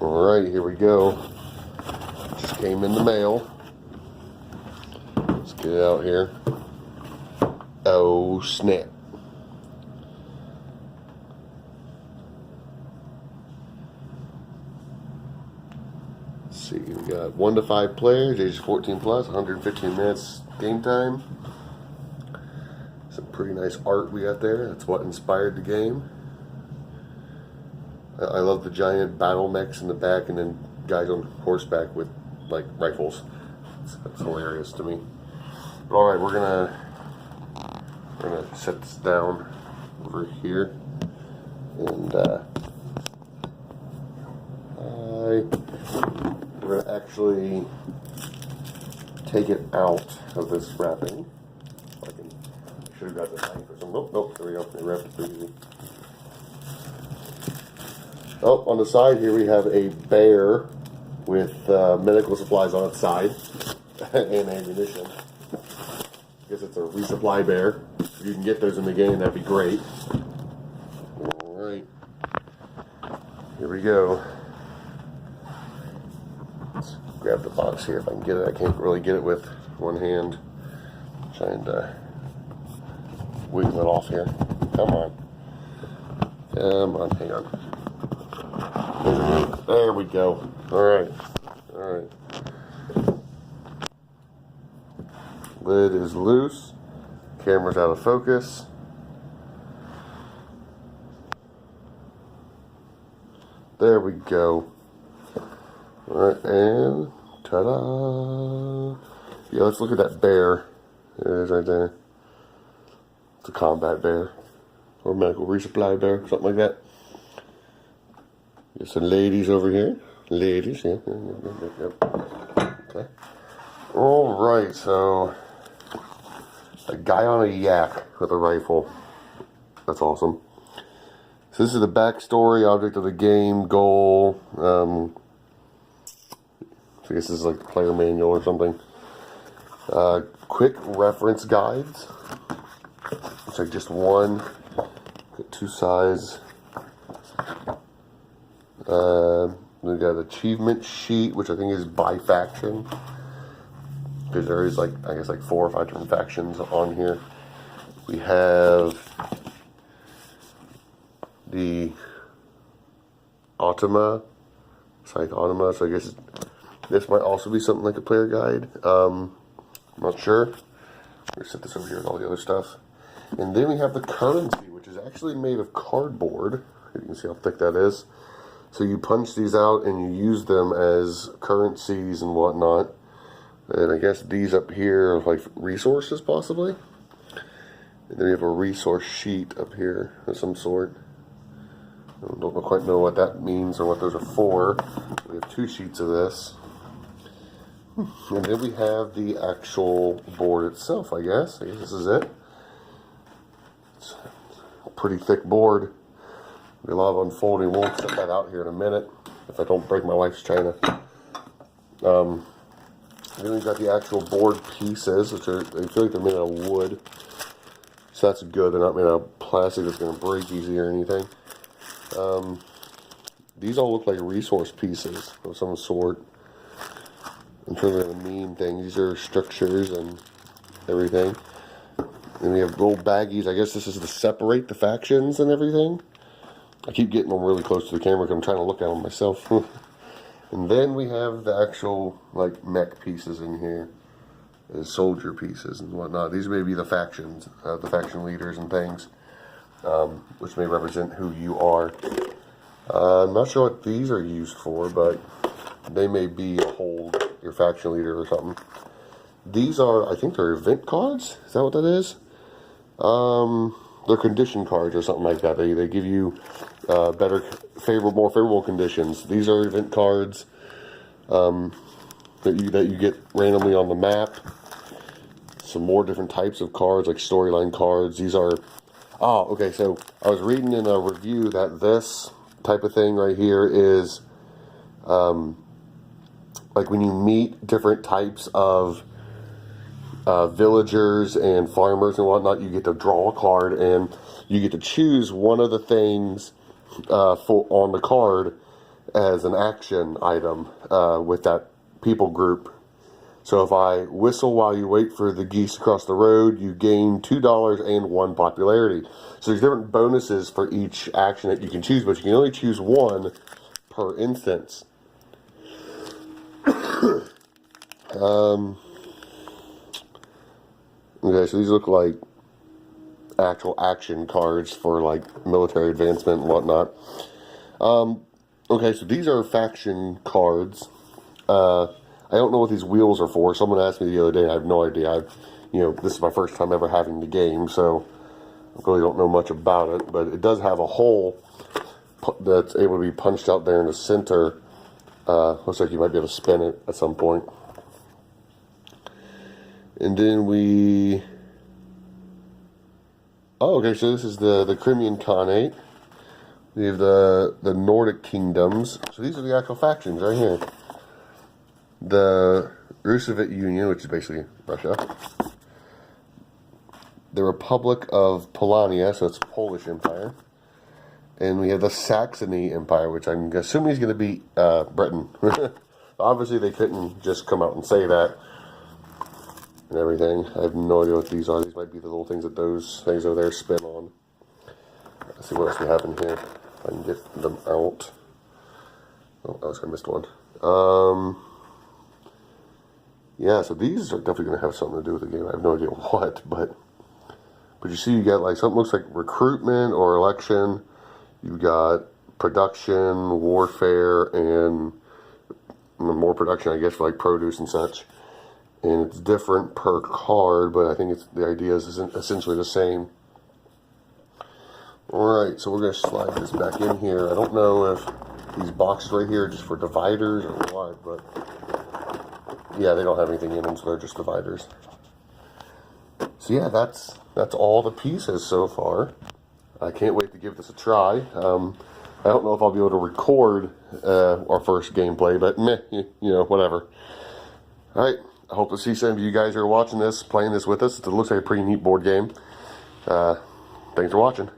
Alright, here we go. Just came in the mail. Let's get it out here. Oh, snap. Let's see, we got 1 to 5 players, ages 14 plus, 115 minutes game time. Some pretty nice art we got there. That's what inspired the game. I love the giant battle mechs in the back and then guys on horseback with like rifles. That's hilarious to me. But all right, we're gonna set this down over here, and we're gonna actually take it out of this wrapping. I should have got the knife or something. Nope, there we go. They wrapped it pretty easy. Oh, on the side here we have a bear with medical supplies on its side and ammunition. I guess it's a resupply bear. If you can get those in the game, that'd be great. Alright. Here we go. Let's grab the box here if I can get it. I can't really get it with one hand. Trying to wiggle it off here. Come on. Come on, hang on. There we go. Alright. Alright. Lid is loose. Camera's out of focus. There we go. Alright, and ta-da! Yeah, let's look at that bear. There it is right there. It's a combat bear. Or medical resupply bear, something like that. Get some ladies over here. Ladies, yeah. Okay. Alright, so a guy on a yak with a rifle. That's awesome. So this is the backstory, object of the game, goal. So I guess this is like the player manual or something. Quick reference guides. It's like just one. Got 2 sides. We got achievement sheet, which I think is by faction, because there is like, I guess, like 4 or 5 different factions on here. We have the Scythe Automa, so I guess this might also be something like a player guide. I'm not sure. I'm gonna set this over here with all the other stuff. And then we have the currency, which is actually made of cardboard. You can see how thick that is. So you punch these out and you use them as currencies and whatnot. And I guess these up here are like resources, possibly. And then we have a resource sheet up here of some sort. I don't quite know what that means or what those are for. We have 2 sheets of this. And then we have the actual board itself, I guess. I guess this is it. It's a pretty thick board. A lot of unfolding. We'll set that out here in a minute if I don't break my wife's china. Then we've got the actual board pieces, which are, I feel like they're made out of wood. So that's good. They're not made out of plastic that's going to break easy or anything. These all look like resource pieces of some sort. In terms of the main things, these are structures and everything. And we have little baggies. I guess this is to separate the factions and everything. I keep getting them really close to the camera because I'm trying to look at them myself. And then we have the actual like mech pieces in here, the soldier pieces and whatnot. These may be the factions, the faction leaders and things, which may represent who you are. I'm not sure what these are used for, but they may be a hold your faction leader or something. These are, I think they're event cards. Is that what that is? They're condition cards or something like that. They give you more favorable conditions. These are event cards that you get randomly on the map. Some more different types of cards, like storyline cards. These are, okay, so I was reading in a review that this type of thing right here is like when you meet different types of villagers and farmers and whatnot, you get to draw a card and you get to choose one of the things on the card, as an action item with that people group. So if I whistle while you wait for the geese across the road, you gain $2 and 1 popularity. So there's different bonuses for each action that you can choose, but you can only choose one per instance. Okay, so these look like actual action cards for like military advancement and whatnot. Okay, so these are faction cards. I don't know what these wheels are for. Someone asked me the other day, and I have no idea. This is my first time ever having the game, so I really don't know much about it. But it does have a hole that's able to be punched out there in the center. Looks like you might be able to spin it at some point. And then okay, so this is the Crimean Khanate. We have the Nordic kingdoms. So these are the actual factions right here. The Soviet Union, which is basically Russia. The Republic of Polania, so it's Polish Empire. And we have the Saxony Empire, which I'm assuming is going to be Britain. Obviously, they couldn't just come out and say that and everything. I have no idea what these are. These might be the little things that those things over there spin on. Let's see what else we have in here. If I can get them out. Oh, I missed one. Yeah, so these are definitely going to have something to do with the game. I have no idea what, but you see you got like something looks like recruitment or election. You've got production, warfare, and more production, I guess, for like produce and such. And it's different per card, but I think the idea is essentially the same. Alright, so we're going to slide this back in here. I don't know if these boxes right here are just for dividers or what, but yeah, they don't have anything in them, so they're just dividers. So yeah, that's all the pieces so far. I can't wait to give this a try. I don't know if I'll be able to record our first gameplay, but meh, whatever. Alright, I hope to see some of you guys who are watching this, playing this with us. It looks like a pretty neat board game. Thanks for watching.